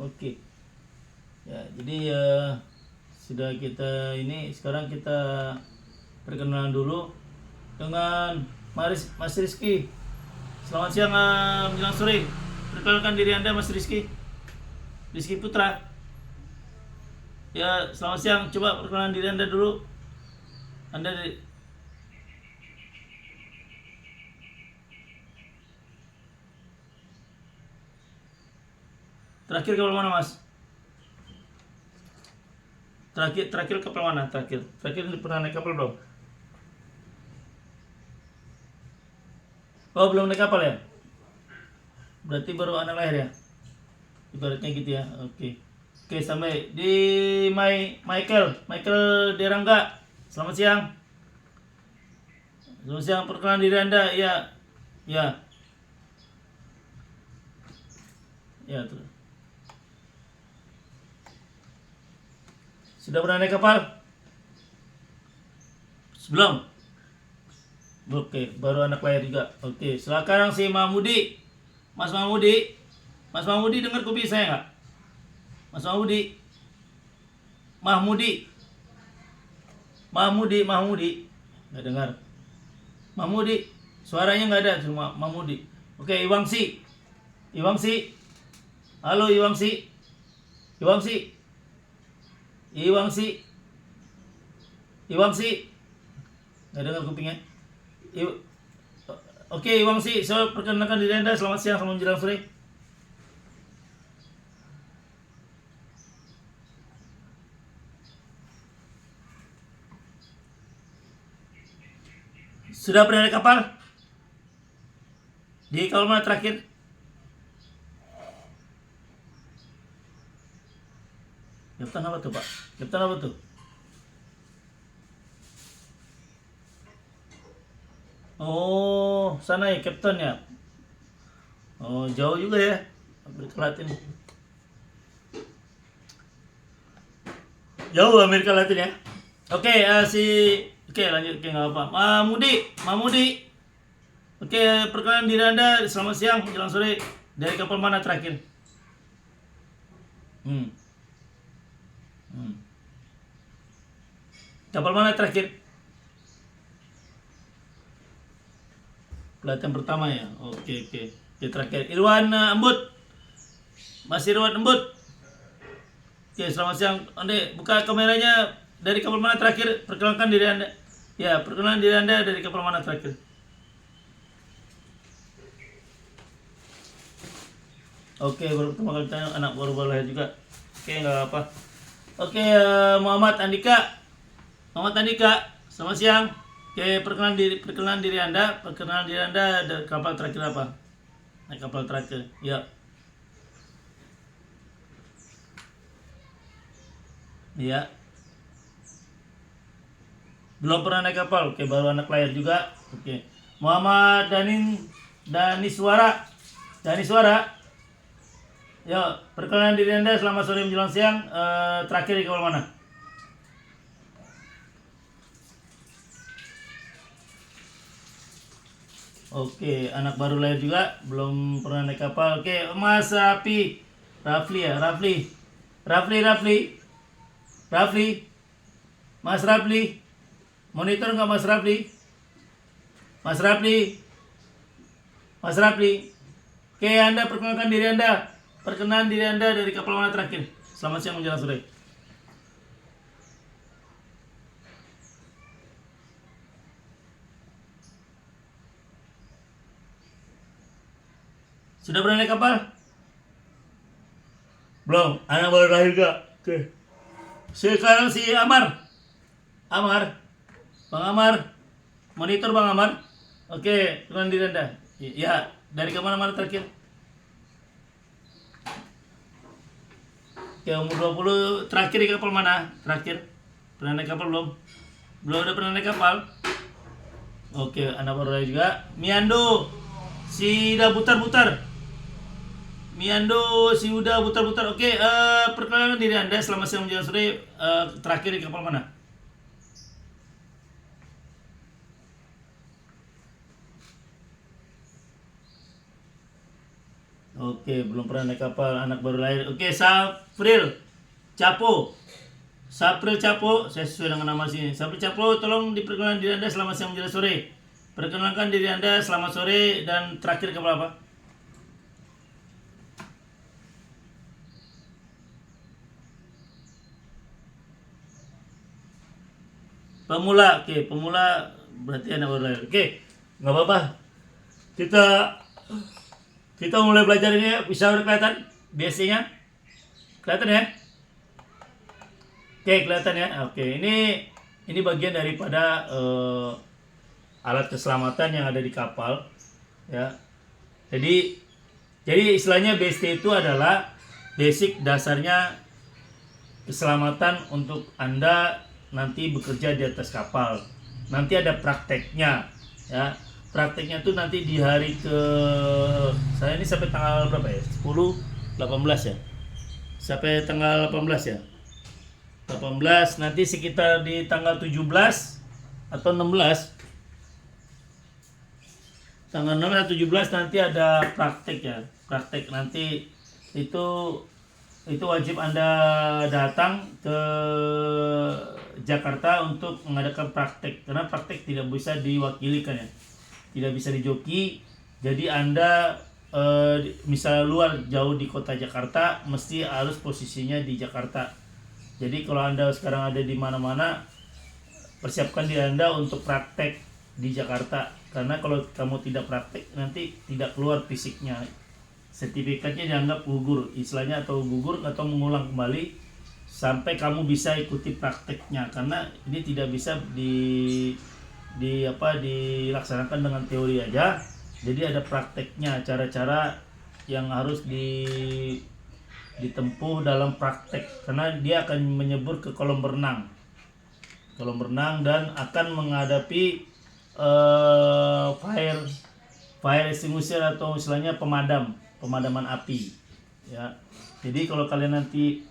Oke. Ya, jadi sudah kita ini sekarang kita perkenalan dulu dengan Mas Rizky. Selamat siang menjelang sore. Perkenalkan diri Anda Mas Rizky. Rizky Putra. Ya, selamat siang. Coba perkenalan diri Anda dulu. Anda terakhir kapal mana, Mas? Terakhir kapal mana? Terakhir pernah naik kapal belum? Oh, belum naik kapal ya? Berarti baru anak lahir ya? Ibaratnya gitu ya. Oke. Oke, sampai di Michael Derangga. Selamat siang. Selamat siang, perkenalan diri Anda. Ya. Ya. Ya, terus. Sudah pernah naik kapal? Sebelum? Oke, baru anak lahir juga. Oke, sekarang si Mahmudi. Mas Mahmudi. Mas Mahmudi dengar kopi saya nggak? Mas Mahmudi. Mahmudi. Mahmudi. Nggak dengar. Mahmudi. Suaranya nggak ada, cuma Mahmudi. Oke, Iwangsi. Halo Iwangsi. Iwangsi. Nggak dengar kupingnya. Oke, Iwangsi, saya perkenalkan diri Anda. Selamat siang, selamat menjelang sore. Sudah pernah naik kapal? Di kapal mana terakhir? Kapten apa tuh, Pak? Kapten apa tuh? Oh, sana ya kapten ya. Oh, jauh juga ya. Amerika Latin. Jauh Amerika Latin ya. Oke, oke lanjut, oke nggak apa. Mahmudi. Oke, perkenalan diri Anda. Selamat siang, menjelang sore. Dari kapal mana terakhir? Hmm. Kapal mana terakhir? Pelatihan pertama ya. Oke. Oke, terakhir. Irwan Embut. Mas Irwan Embut. Oke, selamat siang. Ande, buka kameranya. Dari kapal mana terakhir? Perkenalkan diri Anda. Ya, perkenalan diri Anda dari kapal mana terakhir? Oke, baru pertama kali tanya, anak baru lahir juga. Oke, nggak apa. Oke, Muhammad Andika. Selamat siang. Oke, perkenalan diri Anda. Perkenalan diri Anda dari kapal terakhir apa? Naik kapal terakhir. Ya. Iya. Belum pernah naik kapal. Oke, baru anak lahir juga. Oke. Muhammad Daniswara. Ya, perkenalan diri Anda. Selamat sore menjelang siang. Terakhir di kapal mana? Oke, anak baru lahir juga, belum pernah naik kapal. Oke, Mas Rafli ya, Rafli, Mas Rafli, monitor nggak Mas Rafli? Mas Rafli. Oke, Anda perkenalkan diri Anda. Perkenalan diri Anda dari kapal mana terakhir? Selamat siang menjelang sore. Sudah pernah naik kapal? Belum, anak baru lahir juga. Oke. Sekarang si Amar. Bang Amar. Monitor Bang Amar. Oke, perkenalan diri Anda. Ya, dari kemana mana terakhir? Oke, umur 20 terakhir di kapal mana? Terakhir. Pernah naik kapal belum? Belum ada pernah naik kapal? Oke, anak baru lahir juga. Miando. Si udah butar-butar. Oke, perkenalkan diri Anda selama siang menjelang sore. Terakhir di kapal mana? Oke, belum pernah naik kapal, anak baru lahir. Oke, Sapril Capo. Sapril Capo, saya sesuai dengan nama sini. Sapril Capo, tolong diperkenalkan diri Anda, selamat siang menjelang sore. Perkenalkan diri Anda, selamat sore, dan terakhir kapal apa? Pemula, oke, pemula berarti anak baru lahir. Oke, nggak apa-apa. Kita mulai belajar ini, bisa udah kelihatan biasanya? Kelihatan ya? Oke, kelihatan ya. Oke, ini bagian daripada alat keselamatan yang ada di kapal, ya. Jadi istilahnya BST itu adalah basic dasarnya keselamatan untuk Anda nanti bekerja di atas kapal. Nanti ada prakteknya, ya. Prakteknya tuh nanti di hari saya ini sampai tanggal berapa ya? 10, 18 ya. Sampai tanggal 18 ya. 18 nanti sekitar di tanggal 17 atau 16. Tanggal 6 atau 17 nanti ada praktek ya. Praktek nanti itu wajib Anda datang ke Jakarta untuk mengadakan praktek, karena praktek tidak bisa diwakili kan ya, tidak bisa dijoki. Jadi Anda misalnya luar jauh di kota Jakarta, mesti harus posisinya di Jakarta. Jadi kalau Anda sekarang ada di mana-mana, persiapkan diri Anda untuk praktek di Jakarta, karena kalau kamu tidak praktek nanti tidak keluar fisiknya, sertifikatnya dianggap gugur istilahnya, atau gugur atau mengulang kembali sampai kamu bisa ikuti prakteknya, karena ini tidak bisa dilaksanakan dengan teori aja. Jadi ada prakteknya, cara-cara yang harus ditempuh dalam praktek, karena dia akan menyebur ke kolam berenang dan akan menghadapi fire extinguisher atau istilahnya pemadaman api, ya. Jadi kalau kalian nanti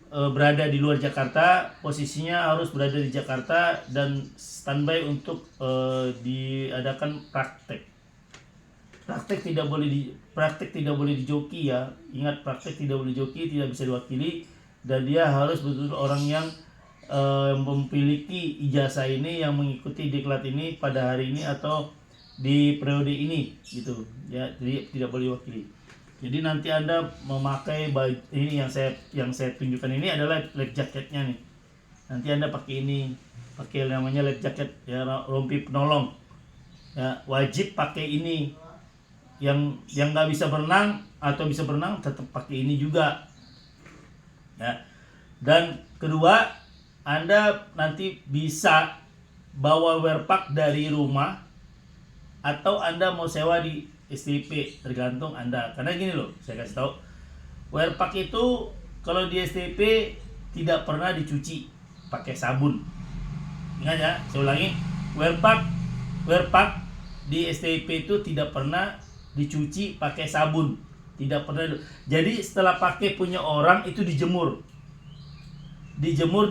berada di luar Jakarta, posisinya harus berada di Jakarta dan standby untuk diadakan praktek. Praktek tidak boleh dijoki ya. Ingat, praktek tidak boleh dijoki, tidak bisa diwakili, dan dia harus betul-betul orang yang memiliki ijazah ini, yang mengikuti diklat ini pada hari ini atau di periode ini gitu ya. Jadi tidak boleh diwakili. Jadi nanti Anda memakai baju ini yang saya tunjukkan ini adalah life jacketnya nih. Nanti Anda pakai ini, pakai namanya life jacket ya, rompi penolong. Ya, wajib pakai ini. Yang nggak bisa berenang atau bisa berenang tetap pakai ini juga. Ya. Dan kedua, Anda nanti bisa bawa wear pack dari rumah atau Anda mau sewa di STP, tergantung Anda. Karena gini loh, saya kasih tahu, wear pack itu kalau di STP tidak pernah dicuci pakai sabun. Ingat ya, saya ulangi, wear pack di STP itu tidak pernah dicuci pakai sabun, tidak pernah. Jadi setelah pakai punya orang itu dijemur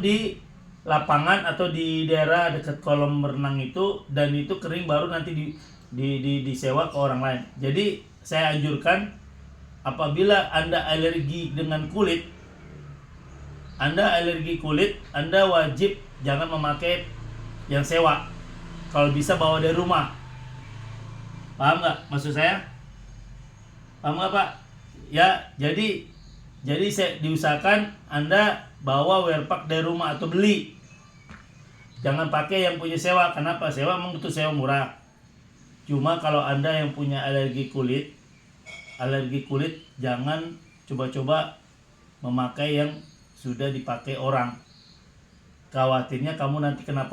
di lapangan atau di daerah dekat kolam renang itu, dan itu kering baru nanti disewa ke orang lain. Jadi saya anjurkan, apabila Anda alergi dengan kulit, Anda wajib jangan memakai yang sewa. Kalau bisa bawa dari rumah. Paham nggak maksud saya? Paham nggak Pak? Ya, jadi saya diusahakan Anda bawa wear pack dari rumah atau beli. Jangan pakai yang punya sewa. Kenapa? Sewa memang butuh sewa murah. Cuma kalau Anda yang punya alergi kulit, jangan coba-coba memakai yang sudah dipakai orang. Khawatirnya kamu nanti kena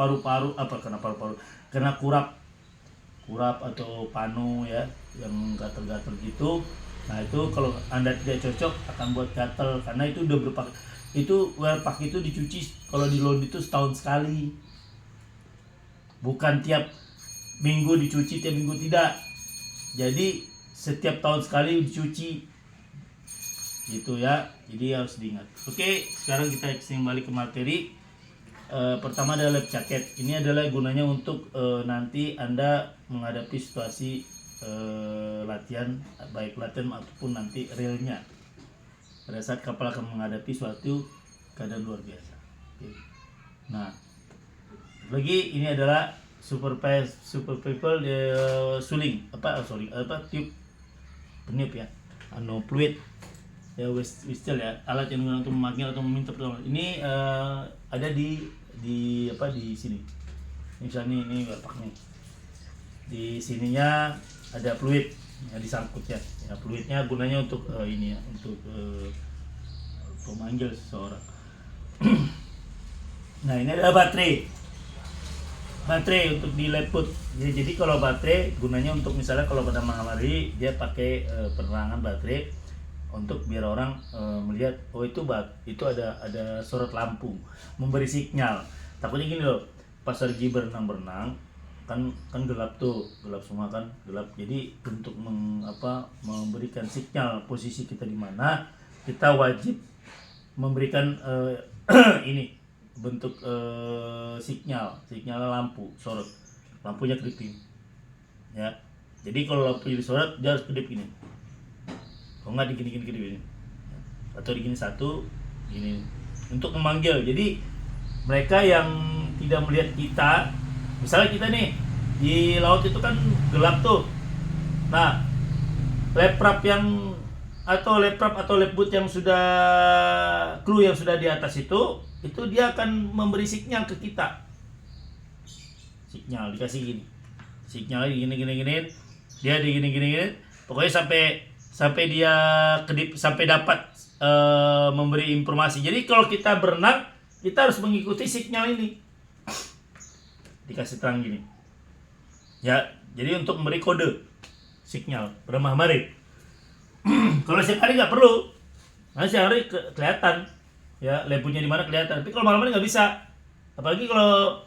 kena kurap atau panu ya, yang gatal-gatal gitu. Nah itu kalau Anda tidak cocok akan buat gatal, karena itu udah wear pack itu dicuci kalau di laundry itu setahun sekali, bukan tiap minggu dicuci, tiap minggu tidak. Jadi setiap tahun sekali dicuci gitu ya. Jadi harus diingat. Oke, sekarang kita kembali ke materi. Pertama adalah life jacket. Ini adalah gunanya untuk nanti Anda menghadapi situasi latihan, baik latihan ataupun nanti realnya pada saat kapal akan menghadapi suatu keadaan luar biasa. Oke. Nah, lagi ini adalah super people suling tube peniup ya, fluid ya, whistle ya, alat yang digunakan untuk memanggil atau meminta pertolongan. Ini ada di sini. Misalnya ini bapak nih, di sininya ada fluid ya, disangkut ya. Fluidnya gunanya untuk ini ya, untuk memanggil seseorang. Nah, ini ada baterai untuk dileput. Jadi kalau baterai gunanya untuk misalnya kalau pada malam hari dia pakai penerangan baterai untuk biar orang melihat, oh itu ada sorot lampu, memberi sinyal. Takutnya gini loh, pas lagi berenang kan gelap tuh, gelap semua kan, gelap. Jadi untuk memberikan sinyal posisi kita di mana, kita wajib memberikan ini bentuk sinyal lampu sorot, lampunya kedip ya. Jadi kalau lampunya disorot dia harus kedip gini, kalau nggak digini kedip ini, atau digini satu gini untuk memanggil. Jadi mereka yang tidak melihat kita, misalnya kita nih di laut itu kan gelap tuh, nah leprap atau lefboat yang sudah kru yang sudah di atas itu dia akan memberi sinyal ke kita. Sinyal dikasih gini, sinyal gini, dia gini, pokoknya sampai dia kedip, sampai dapat memberi informasi. Jadi kalau kita berenang, kita harus mengikuti sinyal ini, dikasih terang gini ya. Jadi untuk memberi kode sinyal remah marit. Kalau siang hari nggak perlu, nah siang hari kelihatan ya, lampunya di mana kelihatan. Tapi kalau malam hari nggak bisa, apalagi kalau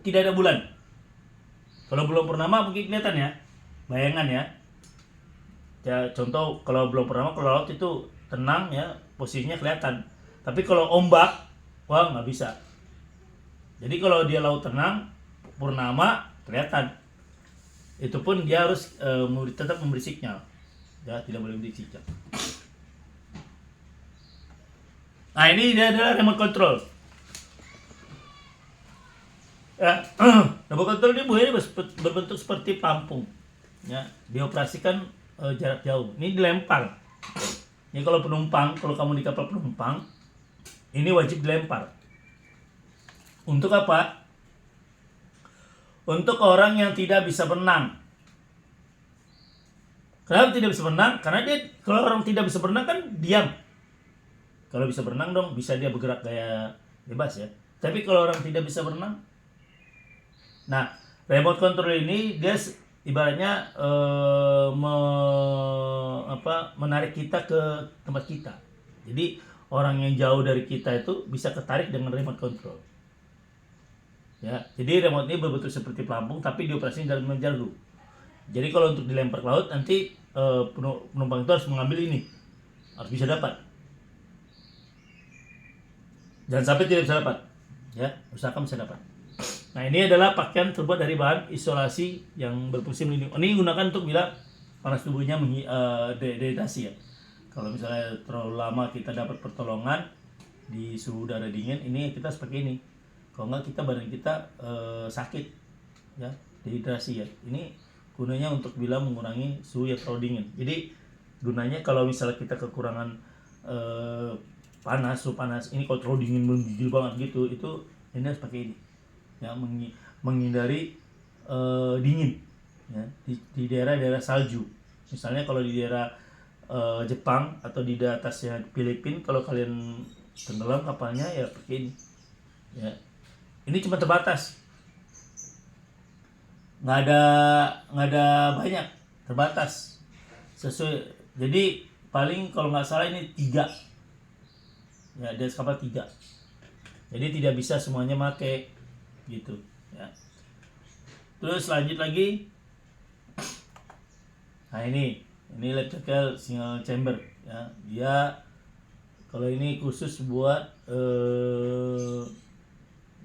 tidak ada bulan. Kalau belum purnama mungkin kelihatan ya, bayangan ya. Ya contoh kalau belum purnama, kalau laut itu tenang ya, posisinya kelihatan. Tapi kalau ombak, wah nggak bisa. Jadi kalau dia laut tenang, purnama kelihatan. Itu pun dia harus tetap memberi sinyal. Ya, tidak boleh memberi sinyal. Nah, ini dia adalah remote control. Ya, remote control ini berbentuk seperti pelampung. Ya, dioperasikan jarak jauh. Ini dilempar. Ini kalau kamu di kapal penumpang, ini wajib dilempar. Untuk apa? Untuk orang yang tidak bisa berenang. Kenapa tidak bisa berenang? Karena kalau orang tidak bisa berenang kan diam. Kalau bisa berenang dong, bisa dia bergerak kayak bebas ya. Tapi kalau orang tidak bisa berenang, nah remote control ini dia ibaratnya menarik kita ke tempat kita. Jadi orang yang jauh dari kita itu bisa ketarik dengan remote control. Ya, jadi remote ini berbentuk seperti pelampung tapi dioperasikan dalam menjalu. Jadi kalau untuk dilempar ke laut, nanti penumpang itu harus mengambil ini, harus bisa dapat. Jangan sampai tidak bisa dapat, ya, usahakan bisa dapat. Nah, ini adalah pakaian terbuat dari bahan isolasi yang berfungsi melindungi. Ini gunakan untuk bila panas tubuhnya dehidrasi ya. Kalau misalnya terlalu lama kita dapat pertolongan di suhu udara dingin, ini kita harus pakai ini. Kalau enggak badan kita sakit, ya, dehidrasi ya. Ini gunanya untuk bila mengurangi suhu yang terlalu dingin. Jadi gunanya kalau misalnya kita kekurangan suhu panas, ini kalau terlalu dingin menggigil banget gitu, itu ini harus pakai ini ya, menghindari dingin ya, di daerah-daerah salju. Misalnya kalau di daerah Jepang atau di atasnya Filipina, kalau kalian tenggelam kapalnya ya pakai ini ya. Ini cuma terbatas, nggak ada banyak, terbatas sesuai. Jadi paling kalau nggak salah ini 3 ya, ada kapal 3, jadi tidak bisa semuanya pakai gitu ya. Terus lanjut lagi, nah ini electrical single chamber ya. Dia kalau ini khusus buat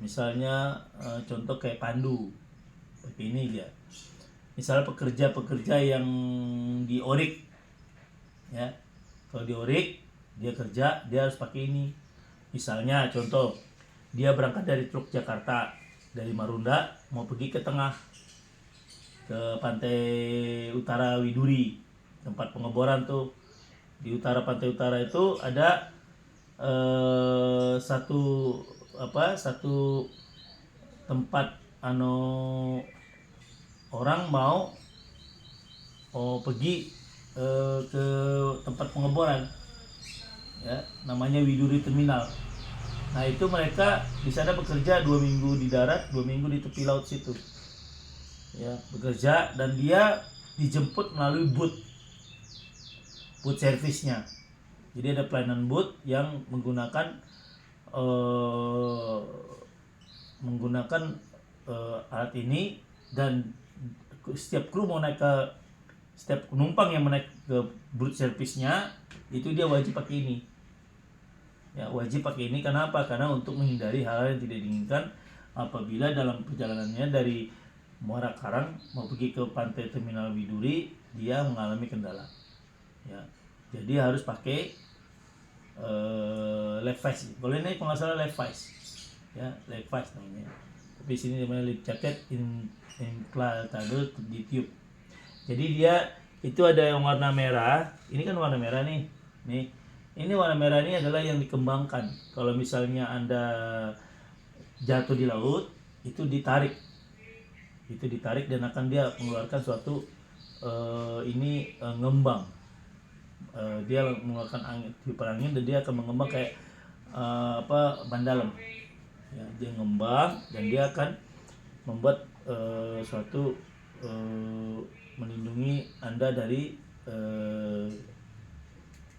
misalnya contoh kayak pandu, pakai ini dia. misalnya pekerja-pekerja yang di Orik, ya, kalau di Orik dia kerja, dia harus pakai ini. Misalnya contoh, dia berangkat dari Teluk Jakarta, dari Marunda mau pergi ke tengah, ke pantai utara Widuri, tempat pengeboran tuh. Di utara pantai utara itu ada satu tempat orang mau pergi ke tempat pengeboran, ya, namanya Widuri Terminal. Nah itu mereka di sana bekerja 2 minggu di darat, 2 minggu di tepi laut situ, ya, bekerja, dan dia dijemput melalui boot servisnya. Jadi ada pelayanan boot yang menggunakan alat ini, dan setiap kru mau naik ke setiap penumpang yang menaik ke boot servisnya itu dia wajib pakai ini. Ya, wajib pakai ini karena apa? Karena untuk menghindari hal-hal yang tidak diinginkan apabila dalam perjalanannya dari Muara Karang mau pergi ke pantai Terminal Widuri, dia mengalami kendala. Ya, jadi harus pakai life vest. Kalau ini kalau nggak salah life vest, ya, life vest namanya. Tapi sini namanya life jacket implantable di tube. Jadi dia itu ada yang warna merah. Ini kan warna merah nih. Ini warna merah ini adalah yang dikembangkan. Kalau misalnya Anda jatuh di laut, itu ditarik. Itu ditarik dan akan dia mengeluarkan suatu ngembang. Dia mengeluarkan angin dan dia akan mengembang kayak ban dalam. Ya, dia ngembang dan dia akan membuat suatu melindungi Anda dari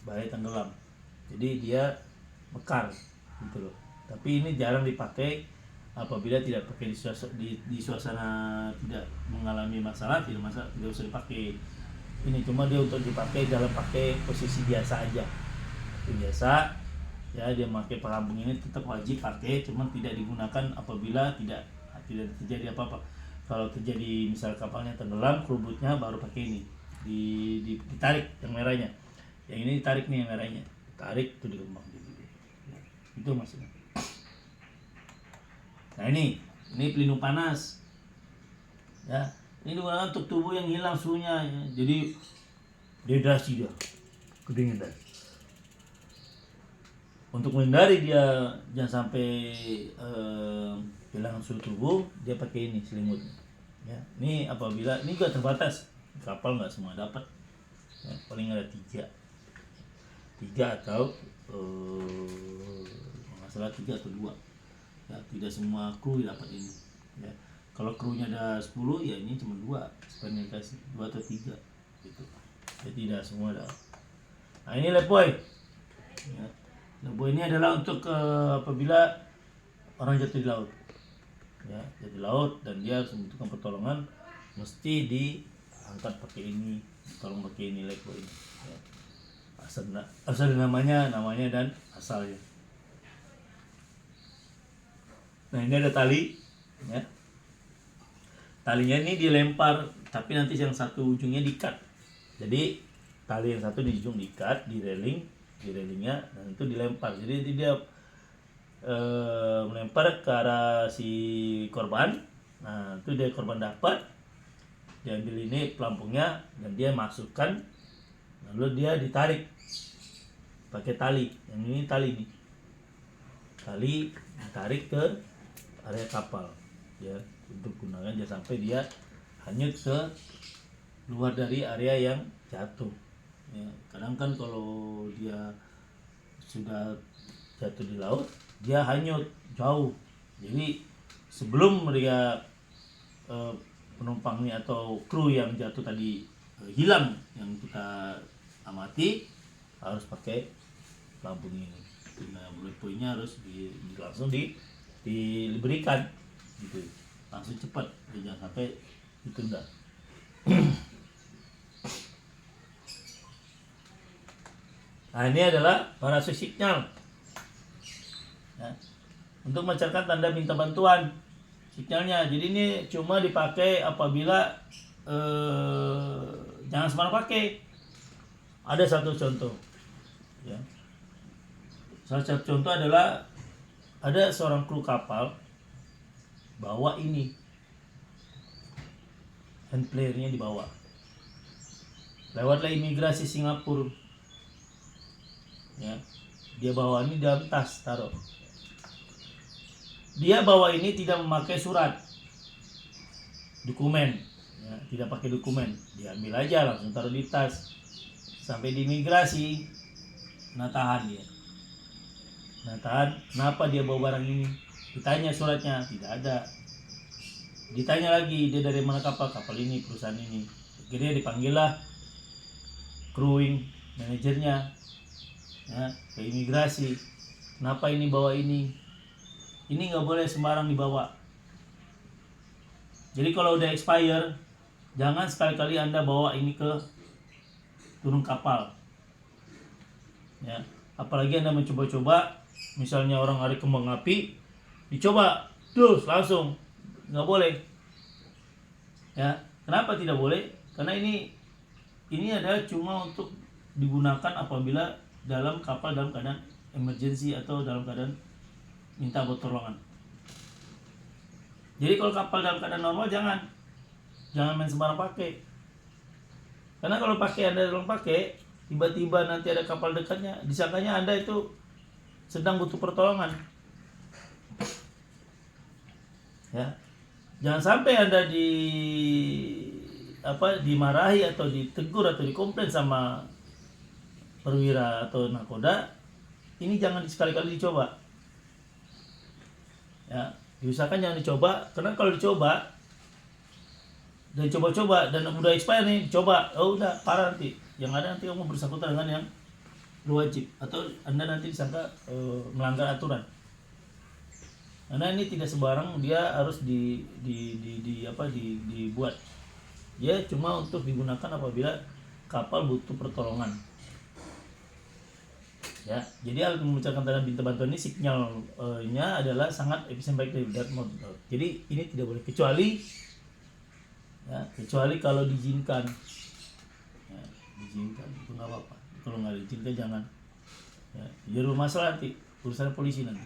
bahaya tenggelam. Jadi dia mekar gitu loh. Tapi ini jarang dipakai apabila tidak pakai di suasana tidak mengalami masalah, tidak usah dipakai. Ini cuma dia untuk dipakai dalam pakai posisi biasa aja. Itu biasa, ya, dia memakai pelampung ini tetap wajib pakai, cuma tidak digunakan apabila tidak terjadi apa-apa. Kalau terjadi misal kapalnya tenggelam, kerubutnya baru pakai ini. Ditarik yang merahnya. Yang ini ditarik nih yang merahnya. Tarik itu dikembang gitu. Itu maksudnya. Nah ini pelindung panas. Ya, ini digunakan untuk tubuh yang hilang suhunya, ya. Jadi dehidrasi dia, kedinginan. Untuk menghindari dia jangan sampai kehilangan suhu tubuh, dia pakai ini selimutnya. Ya, ini apabila ini juga terbatas, kapal nggak semua dapat. Ya, paling ada 3 atau masalah 3 atau 2. Ya, tidak semua kru dapat ini. Ya, kalau krunya ada 10, ya ini cuma 2, sebenarnya kasih 2 atau 3 gitu. Jadi tidak semua dapat. Nah ini leboy. Ya, leboy ini adalah untuk apabila orang jatuh di laut. Ya, jatuh di laut dan dia harus membutuhkan pertolongan, mesti diangkat pakai ini, tolong pakai ini leboy ini. Ya. Asal namanya dan asalnya. Nah ini ada tali, ya. Talinya ini dilempar, tapi nanti yang satu ujungnya diikat. Jadi tali yang satu di ujung diikat di railingnya, dan itu dilempar. Jadi dia melempar ke arah si korban. Nah itu dia korban dapat, dia ambil ini pelampungnya dan dia masukkan, lalu dia ditarik pakai tali. Yang ini tali ditarik ke area kapal, ya, untuk gunakan jangan sampai dia hanyut ke luar dari area yang jatuh. Ya, kadang kan kalau dia sudah jatuh di laut, dia hanyut jauh. Jadi sebelum dia penumpangnya atau kru yang jatuh tadi hilang yang kita amati, harus pakai pelampung ini. Nah, poinnya harus langsung diberikan gitu, langsung cepat, jangan sampai ditunda. Nah ini adalah parasut signal, ya, untuk memancarkan tanda minta bantuan signalnya. Jadi ini cuma dipakai apabila jangan sembarang pakai. Ada satu contoh, ya. Salah satu contoh adalah ada seorang kru kapal bawa ini hand playernya dibawa, lewatlah imigrasi Singapura, ya. Dia bawa ini dalam tas, taruh. Dia bawa ini tidak memakai surat dokumen, ya, tidak pakai dokumen, diambil aja langsung taruh di tas. Sampai di imigrasi, nah tahan dia. Nah tahan, kenapa dia bawa barang ini? Ditanya suratnya, tidak ada. Ditanya lagi, dia dari mana kapal ini, perusahaan ini. Akhirnya dipanggil lah crewing manajernya, ya, ke imigrasi. Kenapa ini bawa ini? Ini nggak boleh sembarang dibawa. Jadi kalau udah expire, jangan sekali-kali Anda bawa ini ke turun kapal, ya. Apalagi Anda mencoba-coba, misalnya orang ada kembang api, dicoba terus langsung, nggak boleh, ya. Kenapa tidak boleh? Karena ini adalah cuma untuk digunakan apabila dalam kapal dalam keadaan emergency atau dalam keadaan minta pertolongan. Jadi kalau kapal dalam keadaan normal jangan main sembarang pakai. Karena kalau pakai, Anda belum pakai, tiba-tiba nanti ada kapal dekatnya, disangkanya Anda itu sedang butuh pertolongan. Ya. Jangan sampai Anda dimarahi atau ditegur atau dikomplain sama perwira atau nakoda. Ini jangan sekali-kali dicoba. Ya, diusahakan jangan dicoba, karena kalau dicoba dan coba-coba dan udah expire nih, coba, oh udah parah nanti. Yang ada nanti kamu bersangkutan dengan yang berwajib atau Anda nanti disangka melanggar aturan. Karena ini tidak sembarang dia harus dibuat. Dia cuma untuk digunakan apabila kapal butuh pertolongan. Ya, jadi alat memancarkan tanda bintang bantuan ini sinyalnya adalah sangat efisien baik dari dark mode. Jadi ini tidak boleh kecuali kalau diizinkan, ya, diizinkan itu nggak apa-apa. Kalau nggak diizinkan jangan, ya, jadi masalah nanti urusan polisi nanti.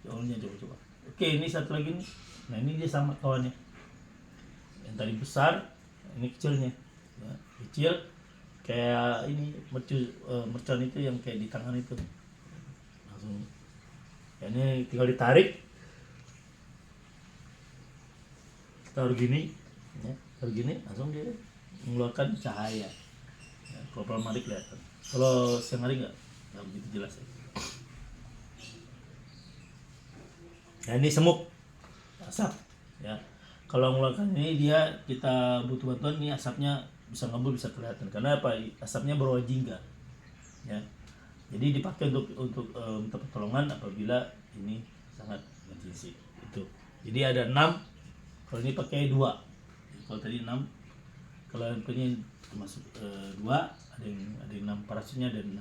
Soalnya coba. Oke, ini satu lagi nih. Nah ini dia sama kawannya. Yang tadi besar, ini kecilnya, ya, kecil kayak ini mercon itu yang kayak di tangan itu langsung. Ya, ini tinggal ditarik. Taruh gini, ya, langsung dia mengeluarkan cahaya. Ya, kalau malam hari kelihatan. Kalau siang hari nggak begitu jelas. Ya, ini semuk, asap. Ya, kalau mengeluarkan ini kita butuh bantuan, ini asapnya bisa ngebul, bisa kelihatan. Karena apa? Asapnya berwarna jingga. Ya, jadi dipakai untuk minta pertolongan apabila ini sangat emergency. Itu. Jadi ada 6. Kalau ini pakai 2. Kalau tadi 6. Kalau yang punya termasuk 2, ada yang 6, parasutnya ada 6.